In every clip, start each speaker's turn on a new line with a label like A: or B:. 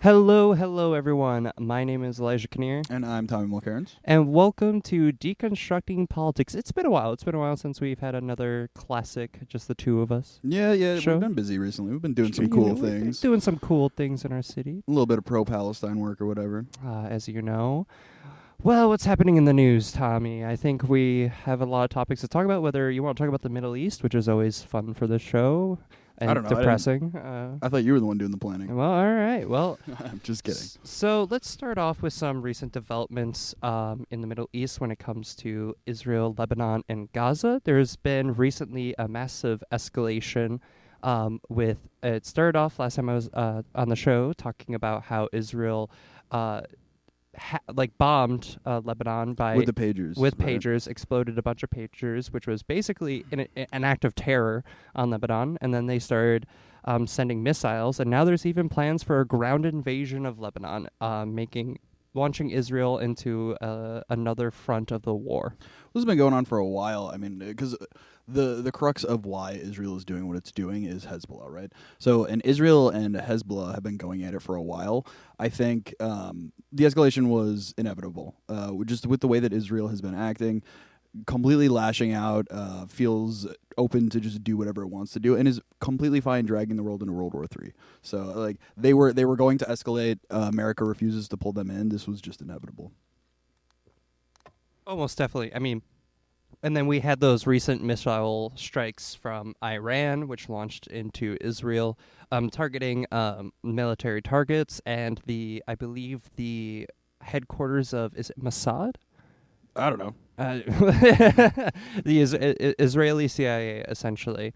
A: Hello, everyone. My name is Elijah Kinnear.
B: And I'm Tommy Mulcairns.
A: And welcome to Deconstructing Politics. It's been a while. It's been a while since we've had another classic, just the two of us.
B: Yeah,
A: show.
B: We've been busy recently. We've been doing some cool things.
A: Doing some cool things in our city.
B: A little bit of pro-Palestine work or whatever.
A: As you know. Well, what's happening in the news, Tommy? I think we have a lot of topics to talk about, whether you want to talk about the Middle East, which is always fun for this show. And
B: I don't know.
A: Depressing.
B: I thought you were the one doing the planning.
A: Well, all right. Well,
B: I'm just kidding.
A: So let's start off with some recent developments in the Middle East when it comes to Israel, Lebanon, and Gaza. There's been recently a massive escalation with it started off last time I was on the show talking about how Israel bombed Lebanon
B: with the pagers.
A: With pagers, exploded a bunch of pagers, which was basically an act of terror on Lebanon. And then they started sending missiles, and now there's even plans for a ground invasion of Lebanon, launching Israel into another front of the war.
B: This has been going on for a while. I mean, because the crux of why Israel is doing what it's doing is Hezbollah, right? So, and Israel and Hezbollah have been going at it for a while. I think the escalation was inevitable, just with the way that Israel has been acting, completely lashing out, feels open to just do whatever it wants to do, and is completely fine dragging the world into World War III. So, like, they were going to escalate. America refuses to pull them in. This was just inevitable.
A: Almost definitely. I mean, and then we had those recent missile strikes from Iran, which launched into Israel, targeting military targets and I believe the headquarters of, is it Mossad?
B: I don't know.
A: The Israeli CIA, essentially,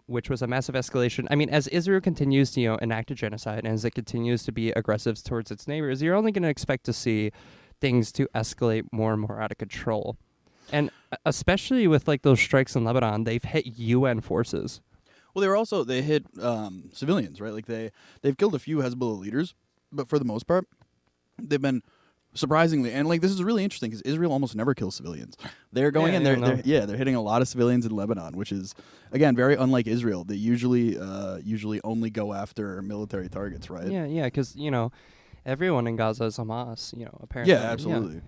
A: which was a massive escalation. I mean, as Israel continues to enact a genocide, and as it continues to be aggressive towards its neighbors, you're only going to expect to see things to escalate more and more out of control. And especially with those strikes in Lebanon, they've hit UN forces.
B: Well, they hit civilians, right? Like they've killed a few Hezbollah leaders, but for the most part, they've been surprisingly, and this is really interesting because Israel almost never kills civilians. They're going in, they're hitting a lot of civilians in Lebanon, which is again very unlike Israel. They usually only go after military targets, right?
A: Yeah, because everyone in Gaza is Hamas. Apparently.
B: Yeah, absolutely.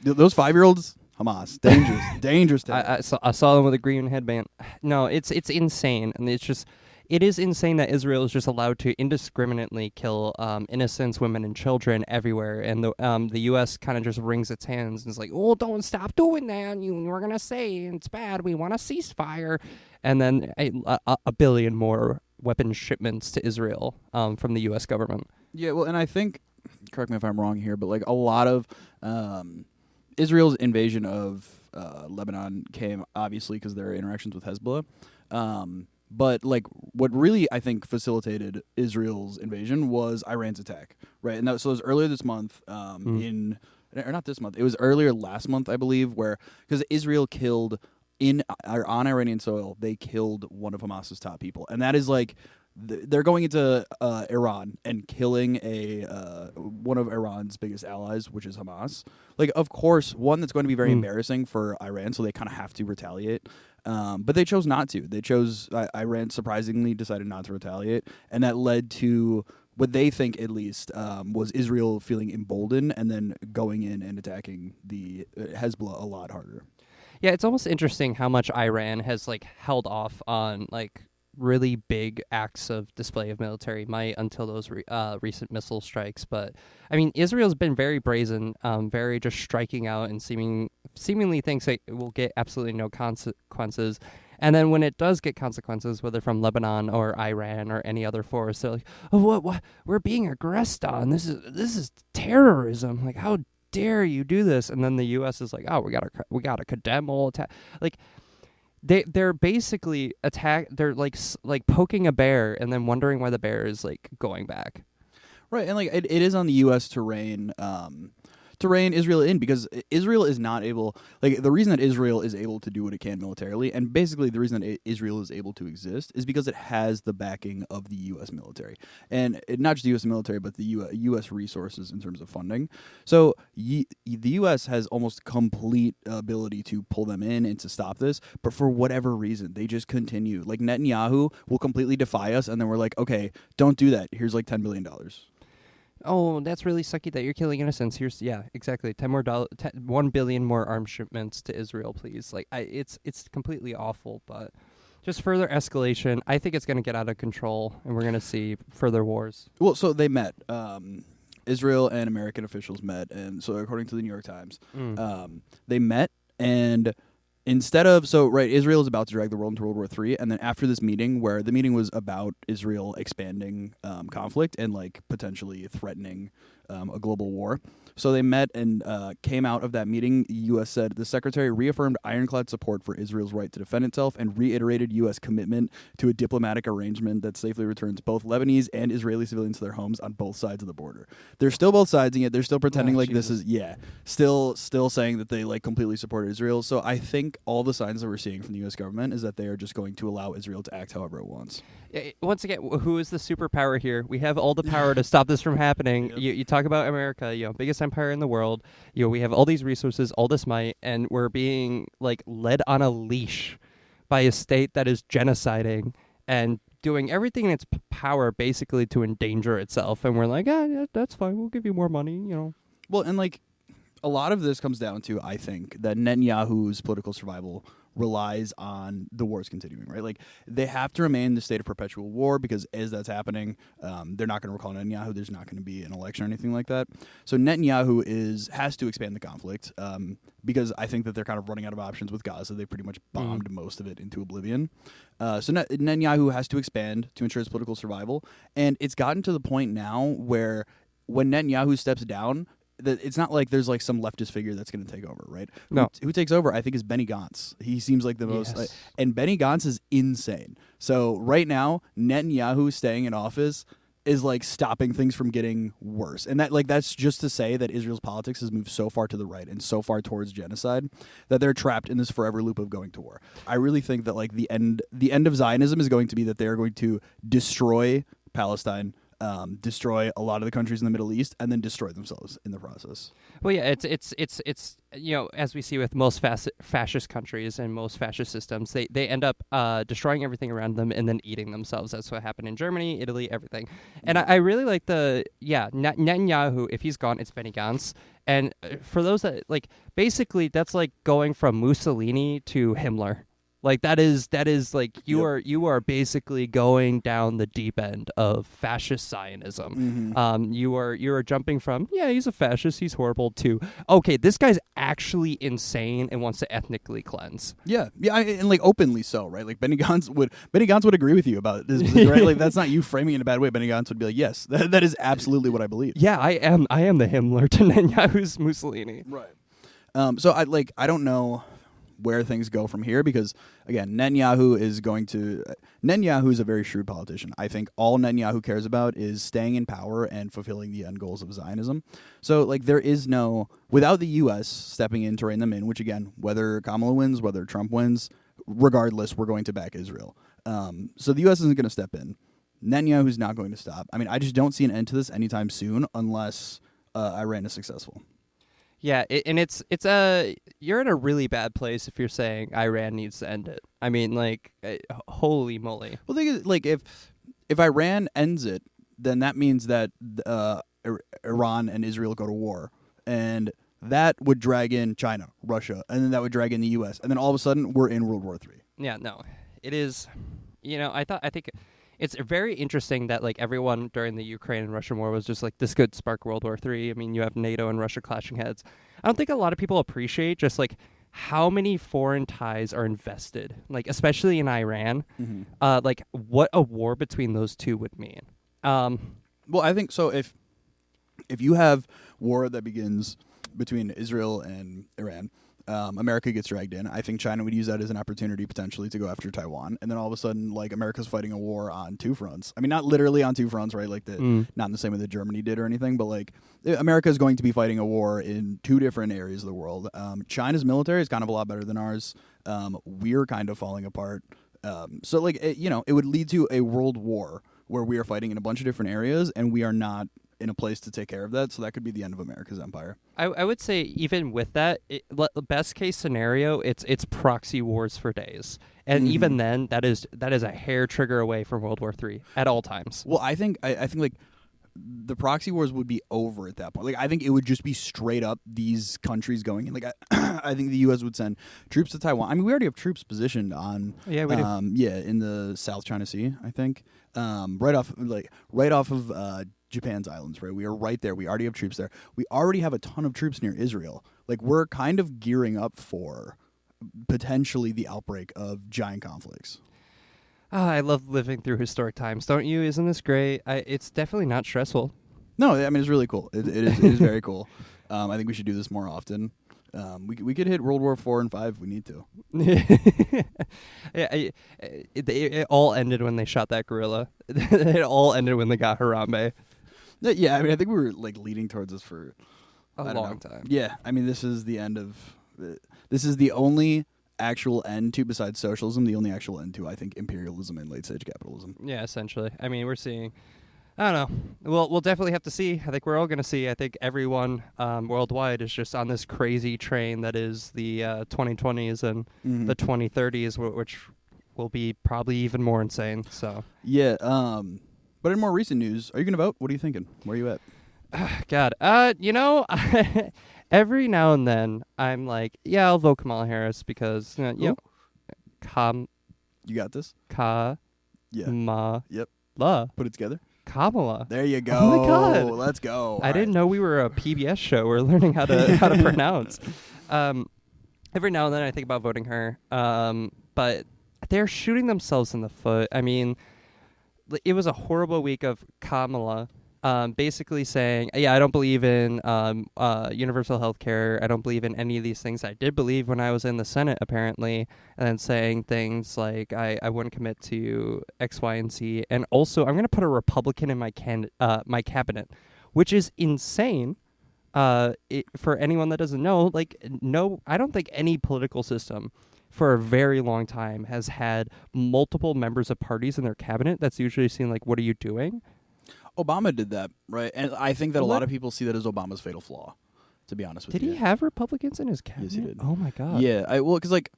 B: Yeah. Those 5-year-olds. Hamas, dangerous.
A: I saw them with a green headband. No, it's insane, and it is insane that Israel is just allowed to indiscriminately kill innocents, women, and children everywhere, and the U.S. kind of just wrings its hands and is like, "Oh, don't stop doing that! We're gonna say it's bad. We want a ceasefire," and then a billion more weapon shipments to Israel from the U.S. government.
B: Yeah, well, and I think, correct me if I'm wrong here, but a lot of Israel's invasion of Lebanon came obviously because their interactions with Hezbollah. But what really I think facilitated Israel's invasion was Iran's attack, right? And so it was earlier this month, or not this month. It was earlier last month, I believe, because Israel killed on Iranian soil, they killed one of Hamas's top people, and that is they're going into Iran and killing one of Iran's biggest allies, which is Hamas. Of course, one that's going to be very embarrassing for Iran, so they kind of have to retaliate. But they chose not to. Iran surprisingly decided not to retaliate, and that led to what they think, at least, was Israel feeling emboldened and then going in and attacking the Hezbollah a lot harder.
A: Yeah, it's almost interesting how much Iran has held off on really big acts of display of military might until those recent missile strikes. But I mean, Israel's been very brazen, very just striking out and seemingly thinks it will get absolutely no consequences. And then when it does get consequences, whether from Lebanon or Iran or any other force, they're like, "Oh, what? We're being aggressed on. This is terrorism. How dare you do this?" And then the U.S. is like, "Oh, we gotta condemn all attack." They're basically they're like poking a bear and then wondering why the bear is going back.
B: Right, and it is on the U.S. to to rein Israel in, because Israel is not able, like, the reason that Israel is able to do what it can militarily, and basically the reason that Israel is able to exist, is because it has the backing of the U.S. military. And not just the U.S. military, but the U.S. resources in terms of funding. So the U.S. has almost complete ability to pull them in and to stop this, but for whatever reason, they just continue. Like, Netanyahu will completely defy us, and then we're like, okay, don't do that. Here's like $10 billion.
A: Oh, that's really sucky that you're killing innocents. Here's exactly $1 billion more arms shipments to Israel, please. Like, it's completely awful, but just further escalation. I think it's going to get out of control, and we're going to see further wars.
B: Well, so they met. Israel and American officials met, and so according to the New York Times, they met, and Israel is about to drag the world into World War III, and then after this meeting, where the meeting was about Israel expanding conflict and like potentially threatening a global war. So they met and came out of that meeting. The U.S. said the secretary reaffirmed ironclad support for Israel's right to defend itself and reiterated U.S. commitment to a diplomatic arrangement that safely returns both Lebanese and Israeli civilians to their homes on both sides of the border. They're still both siding it. They're still pretending like
A: Jesus.
B: this is still saying that they like completely support Israel. So I think all the signs that we're seeing from the U.S. government is that they are just going to allow Israel to act however it wants.
A: Once again, who is the superpower here? We have all the power to stop this from happening.
B: Yep.
A: You talk about America, biggest empire in the world. We have all these resources, all this might, and we're being like led on a leash by a state that is genociding and doing everything in its power basically to endanger itself. And we're like, yeah, that's fine. We'll give you more money,
B: Well, and like a lot of this comes down to, I think, that Netanyahu's political survival relies on the wars continuing, right? Like, they have to remain in the state of perpetual war, because as that's happening, they're not going to recall Netanyahu. There's not going to be an election or anything like that. So Netanyahu has to expand the conflict, because I think that they're kind of running out of options with Gaza. They pretty much bombed most of it into oblivion. So Netanyahu has to expand to ensure his political survival. And it's gotten to the point now where when Netanyahu steps down, it's not like there's like some leftist figure that's going to take over, right?
A: No.
B: Who takes over, I think, is Benny Gantz. He seems like the most... and Benny Gantz is insane. So right now, Netanyahu staying in office is like stopping things from getting worse. And that's just to say that Israel's politics has moved so far to the right and so far towards genocide that they're trapped in this forever loop of going to war. I really think that like the end of Zionism is going to be that they're going to destroy Palestine, destroy a lot of the countries in the Middle East, and then destroy themselves in the process.
A: Well, yeah, it's as we see with most fascist countries and most fascist systems, they end up destroying everything around them and then eating themselves. That's what happened in Germany, Italy, everything. And I really like Netanyahu. If he's gone, it's Benny Gantz. And for those that basically that's like going from Mussolini to Himmler. Like that is like you are basically going down the deep end of fascist Zionism.
B: Mm-hmm.
A: You are jumping from he's a fascist, he's horrible, to okay, this guy's actually insane and wants to ethnically cleanse.
B: And like openly so, right? Like Benny Gantz would agree with you about this, right? Like that's not you framing it in a bad way. Benny Gantz would be like, yes, that is absolutely what I believe.
A: Yeah, I am the Himmler to Netanyahu's Mussolini.
B: Right. So I don't know where things go from here, because again, Netanyahu is a very shrewd politician. I think all Netanyahu cares about is staying in power and fulfilling the end goals of Zionism. So like there is without the US stepping in to rein them in, which again, whether Kamala wins, whether Trump wins, regardless, we're going to back Israel. So the US isn't going to step in. Netanyahu's not going to stop. I mean, I just don't see an end to this anytime soon unless Iran is successful.
A: Yeah, you're in a really bad place if you're saying Iran needs to end it. I mean, like, holy moly.
B: Well, the thing is, like, if Iran ends it, then that means that Iran and Israel go to war, and that would drag in China, Russia, and then that would drag in the U.S., and then all of a sudden we're in World War III.
A: Yeah, no, it is. I think. It's very interesting that like everyone during the Ukraine and Russian war was just like, this could spark World War III. I mean, you have NATO and Russia clashing heads. I don't think a lot of people appreciate just like how many foreign ties are invested, like especially in Iran. Mm-hmm. Like what a war between those two would mean.
B: Well, I think so. If you have war that begins between Israel and Iran, America gets dragged in. I think China would use that as an opportunity potentially to go after Taiwan, and then all of a sudden, like, America's fighting a war on two fronts. I mean, not literally on two fronts, right? Like not in the same way that Germany did or anything, but like America is going to be fighting a war in two different areas of the world. China's military is kind of a lot better than ours. We're kind of falling apart. So like it would lead to a world war where we are fighting in a bunch of different areas, and we are not in a place to take care of that. So that could be the end of America's empire.
A: I would say even with that, the best case scenario, it's proxy wars for days, and even then, that is a hair trigger away from World War III at all times.
B: Well, I think like the proxy wars would be over at that point. Like, I think it would just be straight up these countries going in. Like, I think the U.S. would send troops to Taiwan. I mean, we already have troops positioned on,
A: Yeah, we do.
B: in the South China Sea, I think, right off of Japan's islands. Right, we are right there. We already have troops there. We already have a ton of troops near Israel. Like, we're kind of gearing up for potentially the outbreak of giant conflicts.
A: I love living through historic times, don't you? Isn't this great? It's definitely not stressful.
B: No, I mean, it's really cool. It is very cool. I think we should do this more often. We could hit World War IV and V if we need to.
A: Yeah, it all ended when they shot that gorilla. It all ended when they got Harambe.
B: Yeah, I mean, I think we were like leading towards this for
A: A long time.
B: Yeah, I mean, this is the end of. This is the only actual end to, besides socialism, the only actual end to, I think, imperialism and late stage capitalism.
A: Yeah, essentially. I mean, we're seeing. I don't know. We'll definitely have to see. I think we're all going to see. I think everyone worldwide is just on this crazy train that is the 2020s and the 2030s, which will be probably even more insane. So
B: yeah. But in more recent news, are you going to vote? What are you thinking? Where are you at?
A: God. Every now and then I'm like, yeah, I'll vote Kamala Harris because
B: You got this.
A: Ka.
B: Yeah.
A: Ma.
B: Yep.
A: La.
B: Put it together.
A: Kamala.
B: There you go.
A: Oh my God.
B: Let's go.
A: I didn't know we were a PBS show. We're learning how to pronounce. Every now and then I think about voting her, but they're shooting themselves in the foot. I mean, it was a horrible week of Kamala basically saying, yeah, I don't believe in universal health care. I don't believe in any of these things I did believe when I was in the Senate, apparently. And then saying things like, I wouldn't commit to X, Y, and Z. And also, I'm going to put a Republican in my cabinet, which is insane. For anyone that doesn't know, I don't think any political system for a very long time has had multiple members of parties in their cabinet. That's usually seen like, what are you doing?
B: Obama did that, right? And I think that a lot of people see that as Obama's fatal flaw, to be honest with you.
A: Did he have Republicans in his cabinet?
B: Yes, he did.
A: Oh, my God.
B: Yeah, because, like,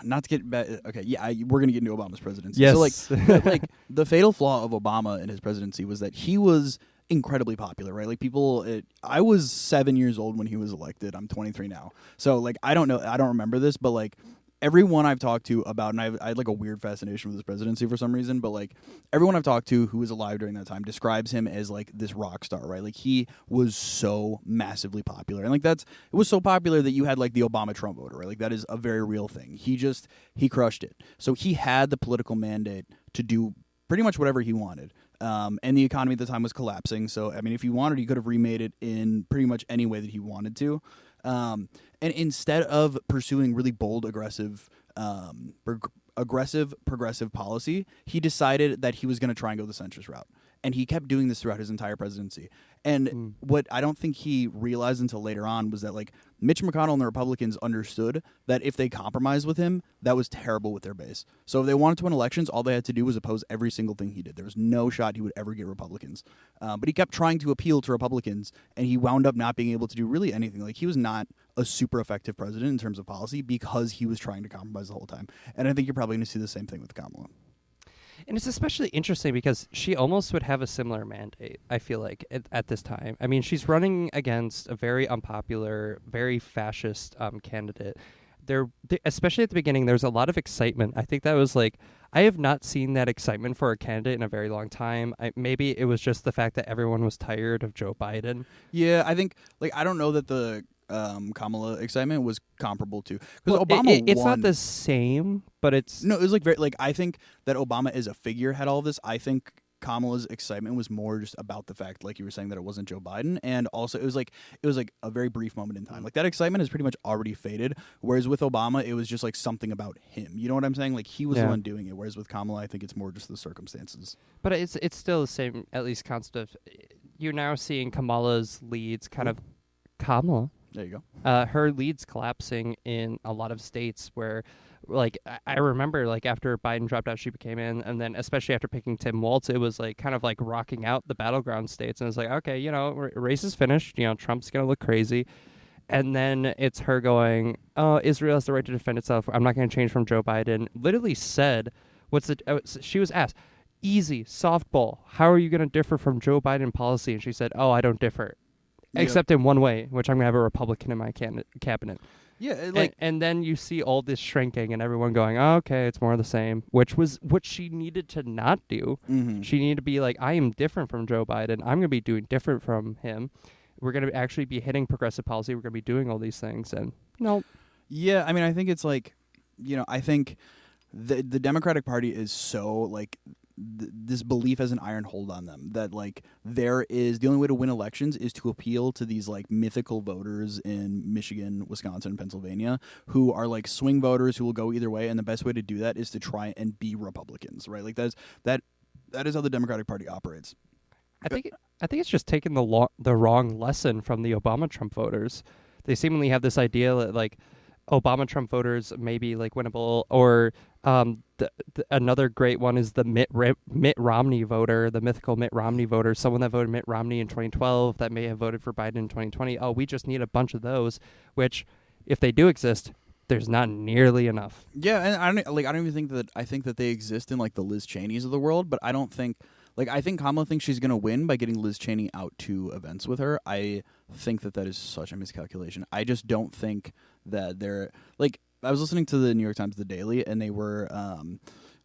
B: not to get back, okay, yeah, we're going to get into Obama's presidency.
A: Yes.
B: So, like, the fatal flaw of Obama and his presidency was that he was incredibly popular, right? Like, I was 7 years old when he was elected. I'm 23 now. So, like, I don't remember this, but, like, everyone I've talked to about, and I had like a weird fascination with his presidency for some reason, but like everyone I've talked to who was alive during that time describes him as like this rock star, right? Like he was so massively popular, and like it was so popular that you had like the Obama Trump voter, right? Like that is a very real thing. He crushed it. So he had the political mandate to do pretty much whatever he wanted. And the economy at the time was collapsing. So I mean, if he wanted, he could have remade it in pretty much any way that he wanted to. And instead of pursuing really bold, aggressive, progressive policy, he decided that he was going to try and go the centrist route. And he kept doing this throughout his entire presidency. And what I don't think he realized until later on was that, like, Mitch McConnell and the Republicans understood that if they compromised with him, that was terrible with their base. So if they wanted to win elections, all they had to do was oppose every single thing he did. There was no shot he would ever get Republicans. But he kept trying to appeal to Republicans, and he wound up not being able to do really anything. Like, he was not a super effective president in terms of policy because he was trying to compromise the whole time. And I think you're probably going to see the same thing with Kamala.
A: And it's especially interesting because she almost would have a similar mandate, I feel like, at this time. I mean, she's running against a very unpopular, very fascist candidate. Especially at the beginning, there's a lot of excitement. I think that was like, I have not seen that excitement for a candidate in a very long time. Maybe it was just the fact that everyone was tired of Joe Biden.
B: Yeah, I think, like, I don't know that the Kamala excitement was comparable to, because Obama
A: it's
B: won.
A: not the same, but it's
B: No, it was like very, like, I think that Obama as a figure had all of this. I think Kamala's excitement was more just about the fact, like you were saying, that it wasn't Joe Biden, and also it was like a very brief moment in time. Like that excitement has pretty much already faded. Whereas with Obama, it was just like something about him. You know what I'm saying? Like he was the
A: Yeah.
B: one doing it. Whereas with Kamala, I think it's more just the circumstances.
A: But it's still the same, at least concept of you're now seeing Kamala's leads kind of Kamala.
B: There you go.
A: Her leads collapsing in a lot of states where, like, I remember, like, after Biden dropped out, she became in, and then especially after picking Tim Walz, it was, like, kind of, like, rocking out the battleground states, and it's like, okay, race is finished, Trump's gonna look crazy, and then it's her going, oh, Israel has the right to defend itself, I'm not gonna change from Joe Biden, literally said, she was asked, easy, softball, how are you gonna differ from Joe Biden policy? And she said, oh, I don't differ.
B: Yep.
A: Except in one way, which I'm gonna have a Republican in my cabinet.
B: Yeah,
A: And then you see all this shrinking and everyone going, oh, okay, it's more of the same, which was what she needed to not do.
B: mm-hmm.
A: She needed to be like, I am different from Joe Biden. I'm gonna be doing different from him. We're gonna actually be hitting progressive policy. We're gonna be doing all these things. And no,
B: Yeah, I mean, I think it's like, I think the Democratic Party is so like this belief has an iron hold on them that like the only way to win elections is to appeal to these like mythical voters in Michigan, Wisconsin, and Pennsylvania who are like swing voters who will go either way, and the best way to do that is to try and be Republicans, right? Like that is how the Democratic Party operates.
A: I think it's just taking the wrong lesson from the Obama Trump voters. They seemingly have this idea that like Obama Trump voters may be like winnable, or another great one is the Mitt Romney voter, the mythical Mitt Romney voter, someone that voted Mitt Romney in 2012 that may have voted for Biden in 2020. Oh, we just need a bunch of those, which if they do exist, there's not nearly enough.
B: Yeah, and I don't even think that I think that they exist in like the Liz Cheneys of the world, but I don't think I think Kamala thinks she's going to win by getting Liz Cheney out to events with her. I think that is such a miscalculation. I just don't think that they're like. I was listening to the New York Times The Daily, and they were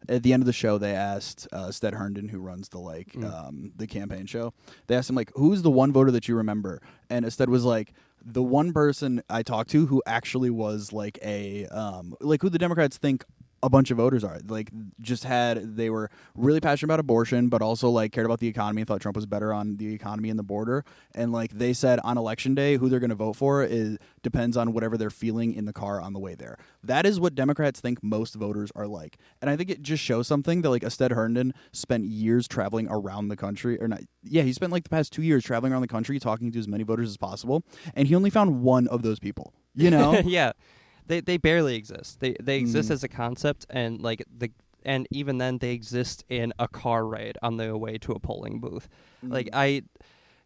B: at the end of the show. They asked Stead Herndon, who runs the campaign show. They asked him like, "Who's the one voter that you remember?" And Stead was like, "The one person I talked to who actually was like a like who the Democrats think a bunch of voters are like they were really passionate about abortion, but also like cared about the economy and thought Trump was better on the economy and the border. And like they said on election day, who they're going to vote for depends on whatever they're feeling in the car on the way there. That is what Democrats think most voters are like. And I think it just shows something that like Stead Herndon spent years traveling around the country or not. Yeah, he spent like the past 2 years traveling around the country talking to as many voters as possible. And he only found one of those people,
A: Yeah. They barely exist. They exist as a concept, and and even then they exist in a car ride on the way to a polling booth.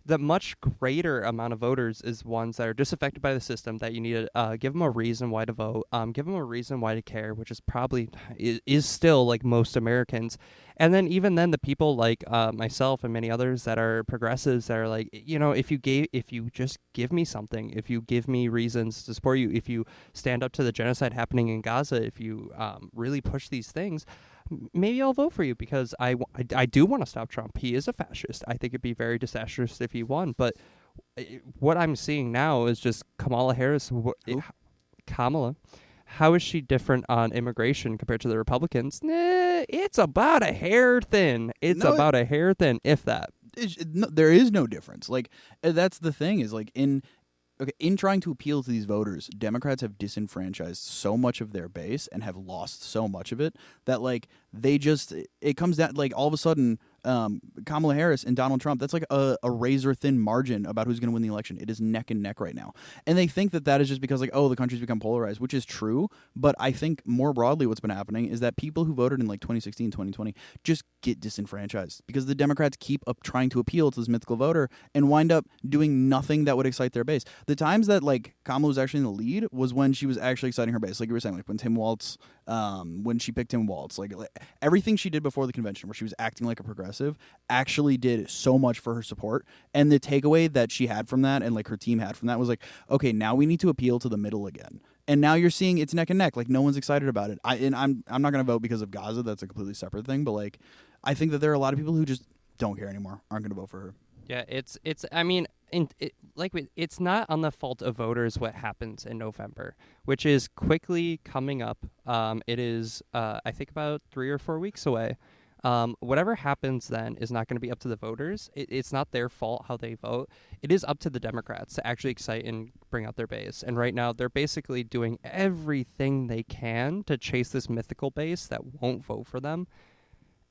A: The much greater amount of voters is ones that are disaffected by the system that you need to give them a reason why to vote, give them a reason why to care, which is probably is still like most Americans. And then even then the people like myself and many others that are progressives that are like, if you just give me something, if you give me reasons to support you, if you stand up to the genocide happening in Gaza, if you really push these things, maybe I'll vote for you because I do want to stop Trump. He is a fascist. I think it'd be very disastrous if he won. But what I'm seeing now is just Kamala Harris. Kamala. How is she different on immigration compared to the Republicans? It's about a hair thin. About a hair thin, if that.
B: There is no difference. Like that's the thing is like in trying to appeal to these voters, Democrats have disenfranchised so much of their base and have lost so much of it that like it comes down like all of a sudden Kamala Harris and Donald Trump, that's like a razor thin margin about who's going to win the election. It is neck and neck right now. And they think that is just because like, oh, the country's become polarized, which is true. But I think more broadly what's been happening is that people who voted in like 2016, 2020 just get disenfranchised because the Democrats keep trying to appeal to this mythical voter and wind up doing nothing that would excite their base. The times that like Kamala was actually in the lead was when she was actually exciting her base. Like you were saying, like when Tim Walz, when she picked Tim Walz, like everything she did before the convention where she was acting like a progressive actually did so much for her support. And the takeaway that she had from that and like her team had from that was like, okay, now we need to appeal to the middle again. And now you're seeing it's neck and neck. Like no one's excited about it. I'm not going to vote because of Gaza. That's a completely separate thing. But like, I think that there are a lot of people who just don't care anymore, aren't going to vote for her.
A: Yeah, it's not on the fault of voters what happens in November, which is quickly coming up. It is I think about 3 or 4 weeks away. Whatever happens then is not going to be up to the voters. It's not their fault how they vote. It is up to the Democrats to actually excite and bring out their base. And right now, they're basically doing everything they can to chase this mythical base that won't vote for them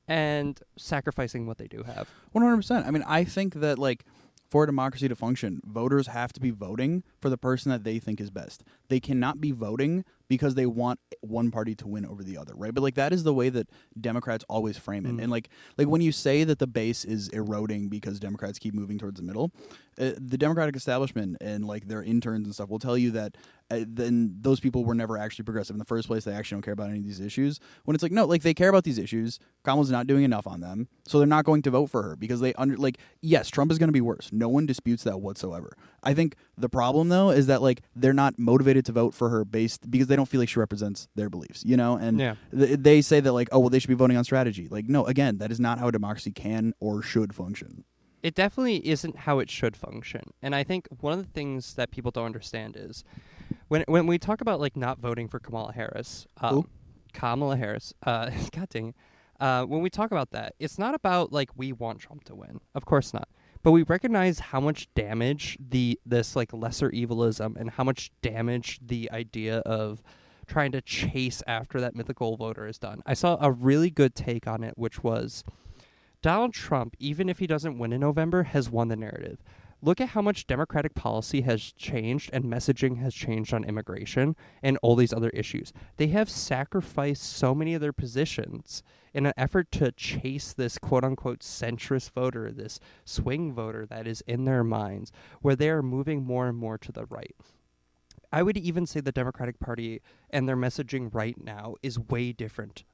A: and sacrificing what they do have.
B: 100%. I mean, I think that, like, for a democracy to function, voters have to be voting for the person that they think is best. They cannot be voting because they want one party to win over the other, right? But, like, that is the way that Democrats always frame it. And like when you say that the base is eroding because Democrats keep moving towards the middle, the Democratic establishment and, like, their interns and stuff will tell you that then those people were never actually progressive in the first place. They actually don't care about any of these issues. When it's like, no, like, they care about these issues. Kamala's not doing enough on them, so they're not going to vote for her because yes, Trump is going to be worse. No one disputes that whatsoever. I think the problem, though, is that, like, they're not motivated to vote for her because they don't feel like she represents their beliefs, you know? And
A: Yeah.
B: they say that, like, oh, well, they should be voting on strategy. Like, no, again, that is not how a democracy can or should function.
A: It definitely isn't how it should function. And I think one of the things that people don't understand is when we talk about, like, not voting for Kamala Harris, Kamala Harris, God dang it. When we talk about that, it's not about, like, we want Trump to win. Of course not. But we recognize how much damage this like lesser evilism and how much damage the idea of trying to chase after that mythical voter has done. I saw a really good take on it, which was Donald Trump, even if he doesn't win in November, has won the narrative. Look at how much Democratic policy has changed and messaging has changed on immigration and all these other issues. They have sacrificed so many of their positions in an effort to chase this quote-unquote centrist voter, this swing voter that is in their minds, where they are moving more and more to the right. I would even say the Democratic Party and their messaging right now is way different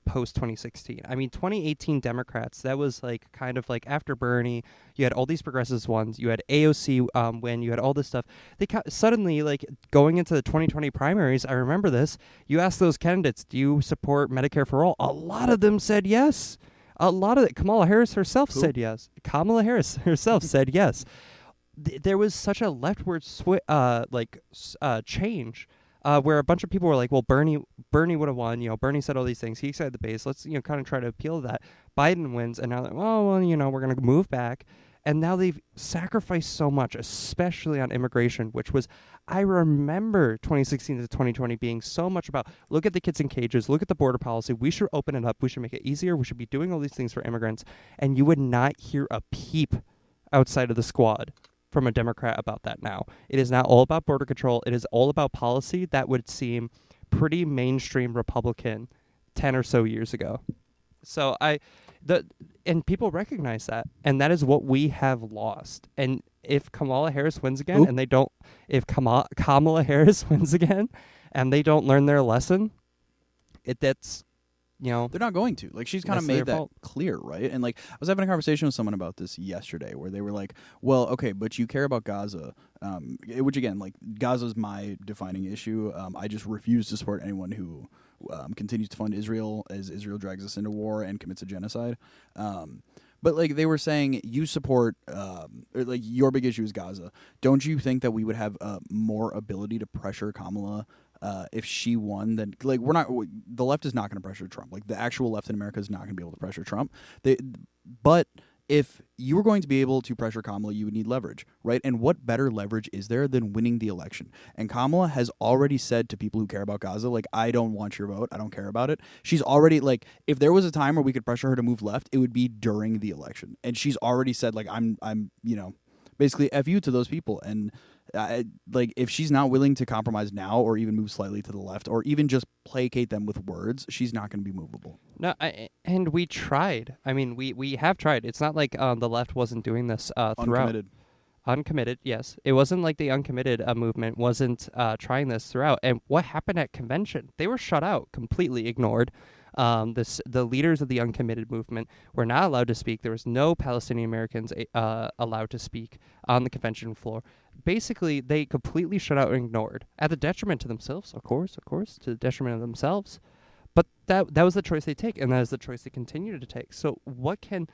A: post 2016. I mean, 2018 Democrats, that was like kind of like after Bernie, you had all these progressive ones, you had AOC win, you had all this stuff. They suddenly, like, going into the 2020 primaries, I remember this, you asked those candidates, do you support Medicare for all? A lot of them said yes. A lot of it. Kamala Harris herself said yes. Kamala Harris herself said yes. There was such a leftward change where a bunch of people were like, well, Bernie would have won. You know, Bernie said all these things. He excited the base. Let's, kind of try to appeal to that. Biden wins, and now they're, oh, well, we're going to move back. And now they've sacrificed so much, especially on immigration, which was, I remember 2016 to 2020 being so much about, look at the kids in cages, look at the border policy. We should open it up. We should make it easier. We should be doing all these things for immigrants. And you would not hear a peep outside of the squad from a Democrat about that now. It is not all about border control. It is all about policy that would seem pretty mainstream Republican 10 or so years ago. So and people recognize that, and that is what we have lost. And if Kamala Harris wins again, and they don't, if Kamala Harris wins again, and they don't learn their lesson, that's, they're
B: not going to. Like, she's kind of made that clear, right? And, like, I was having a conversation with someone about this yesterday where they were like, well, okay, but you care about Gaza, which, again, like, Gaza's my defining issue. I just refuse to support anyone who continues to fund Israel as Israel drags us into war and commits a genocide. But, like, they were saying, you support, like, your big issue is Gaza. Don't you think that we would have more ability to pressure Kamala if she won? Then, like, the left is not going to pressure Trump. Like, the actual left in America is not going to be able to pressure Trump. But if you were going to be able to pressure Kamala, you would need leverage, right? And what better leverage is there than winning the election? And Kamala has already said to people who care about Gaza, like, I don't want your vote. I don't care about it. She's already, like, if there was a time where we could pressure her to move left, it would be during the election. And she's already said, like, I'm basically F you to those people. And like, if she's not willing to compromise now or even move slightly to the left or even just placate them with words, she's not going to be movable.
A: No, and we tried. I mean, we have tried. It's not like the left wasn't doing this throughout. Uncommitted, yes. It wasn't like the uncommitted movement wasn't trying this throughout. And what happened at convention? They were shut out, completely ignored. The leaders of the uncommitted movement were not allowed to speak. There was no Palestinian Americans allowed to speak on the convention floor. Basically, they completely shut out and ignored, at the detriment to themselves, of course, to the detriment of themselves. But that was the choice they take, and that is the choice they continue to take. So what can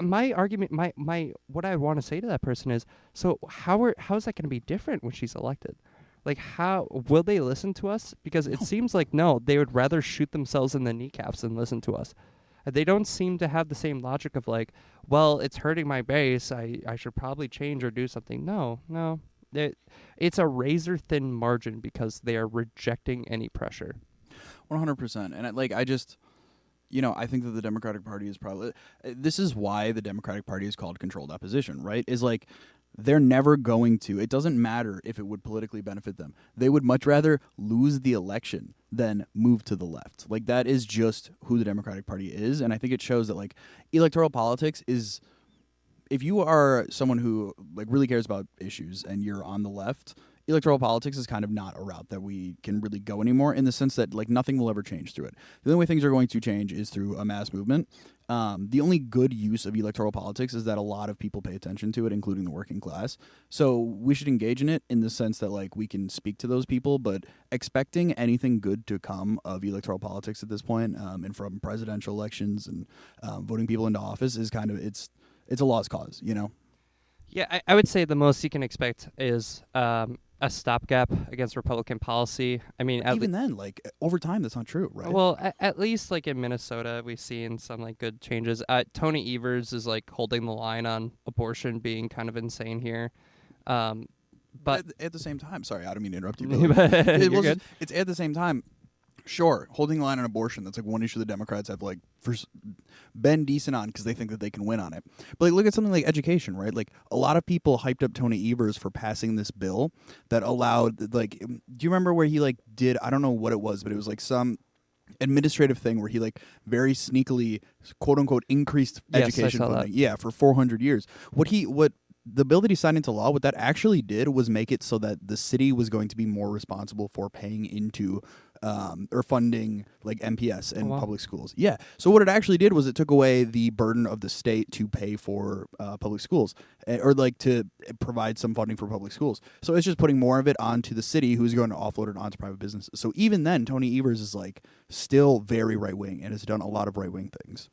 A: my argument, my what I want to say to that person is, so how is that going to be different when she's elected? Like, how will they listen to us? Because it seems like no, they would rather shoot themselves in the kneecaps than listen to us. They don't seem to have the same logic of like, well, it's hurting my base. I should probably change or do something. No. It's a razor thin margin because they are rejecting any pressure.
B: 100%. And I just, I think that the Democratic Party is probably, this is why the Democratic Party is called controlled opposition, right? Is like, they're never going to, it doesn't matter if it would politically benefit them. They would much rather lose the election than move to the left. Like, that is just who the Democratic Party is. And I think it shows that, like, electoral politics is, if you are someone who, like, really cares about issues and you're on the left, electoral politics is kind of not a route that we can really go anymore, in the sense that, like, nothing will ever change through it. The only way things are going to change is through a mass movement. The only good use of electoral politics is that a lot of people pay attention to it, including the working class. So we should engage in it in the sense that, like, we can speak to those people, but expecting anything good to come of electoral politics at this point, and from presidential elections and voting people into office, is kind of, it's a lost cause,
A: Yeah, I would say the most you can expect is a stopgap against Republican policy. I mean,
B: even then, like, over time, that's not true, right?
A: well, at least like in Minnesota, we've seen some like good changes. Tony Evers is like holding the line on abortion being kind of insane here. But
B: at the same time, sorry, I don't mean to interrupt you.
A: You're good.
B: It's at the same time. Sure, holding the line on abortion, that's like one issue the Democrats have like been decent on because they think that they can win on it. But like, look at something like education, right? Like, a lot of people hyped up Tony Evers for passing this bill that allowed, like, do you remember where he like did, I don't know what it was, but it was like some administrative thing where he like very sneakily, quote unquote, increased education funding. Yeah, for 400 years. What the bill that he signed into law, what that actually did was make it so that the city was going to be more responsible for paying into or funding like MPS and public schools. Yeah. So what it actually did was it took away the burden of the state to pay for public schools, or like to provide some funding for public schools. So it's just putting more of it onto the city, who's going to offload it onto private businesses. So even then, Tony Evers is like still very right wing and has done a lot of right wing things.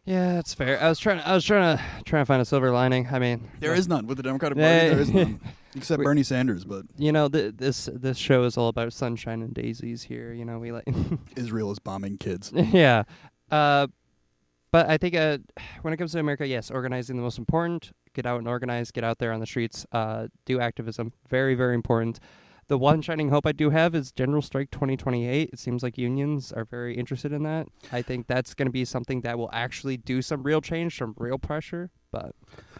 A: Yeah, that's fair. I was trying to find a silver lining. I mean,
B: there is none with the Democratic Party. There is none, except Bernie Sanders. But
A: this show is all about sunshine and daisies here. We like
B: Israel is bombing kids.
A: Yeah, but I think when it comes to America, yes, organizing the most important. Get out and organize. Get out there on the streets. Do activism. Very, very important. The one shining hope I do have is General Strike 2028. It seems like unions are very interested in that. I think that's going to be something that will actually do some real change, some real pressure. But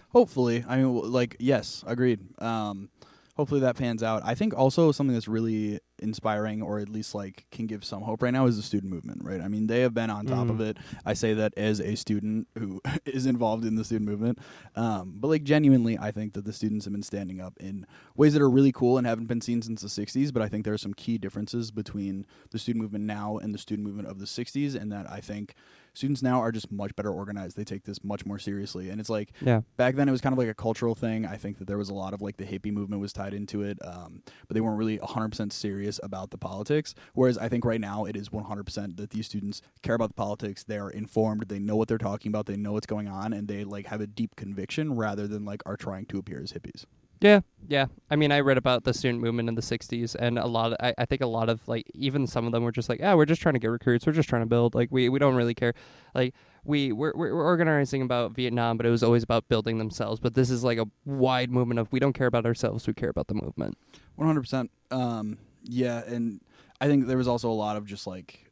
B: hopefully, I mean, like, yes, agreed. Hopefully that pans out. I think also something that's really inspiring, or at least like can give some hope right now, is the student movement, right? I mean, they have been on top of it. I say that as a student who is involved in the student movement. But like, genuinely, I think that the students have been standing up in ways that are really cool and haven't been seen since the 60s. But I think there are some key differences between the student movement now and the student movement of the 60s, and that I think students now are just much better organized. They take this much more seriously. And it's like, back then it was kind of like a cultural thing. I think that there was a lot of like the hippie movement was tied into it, but they weren't really 100% serious about the politics. Whereas I think right now it is 100% that these students care about the politics. They're informed. They know what they're talking about. They know what's going on, and they like have a deep conviction rather than like are trying to appear as hippies.
A: Yeah. I mean, I read about the student movement in the 60s, and I think a lot of, like, even some of them were just like, we're just trying to get recruits. We're just trying to build. Like, we don't really care. Like, we're organizing about Vietnam, but it was always about building themselves. But this is like a wide movement of we don't care about ourselves. We care about the movement.
B: 100%. Yeah, and I think there was also a lot of just like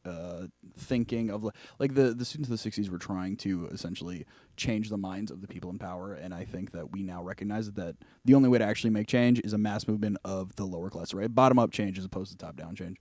B: thinking of like the students of the 60s were trying to essentially change the minds of the people in power, and I think that we now recognize that the only way to actually make change is a mass movement of the lower class, right? Bottom up change as opposed to top down change.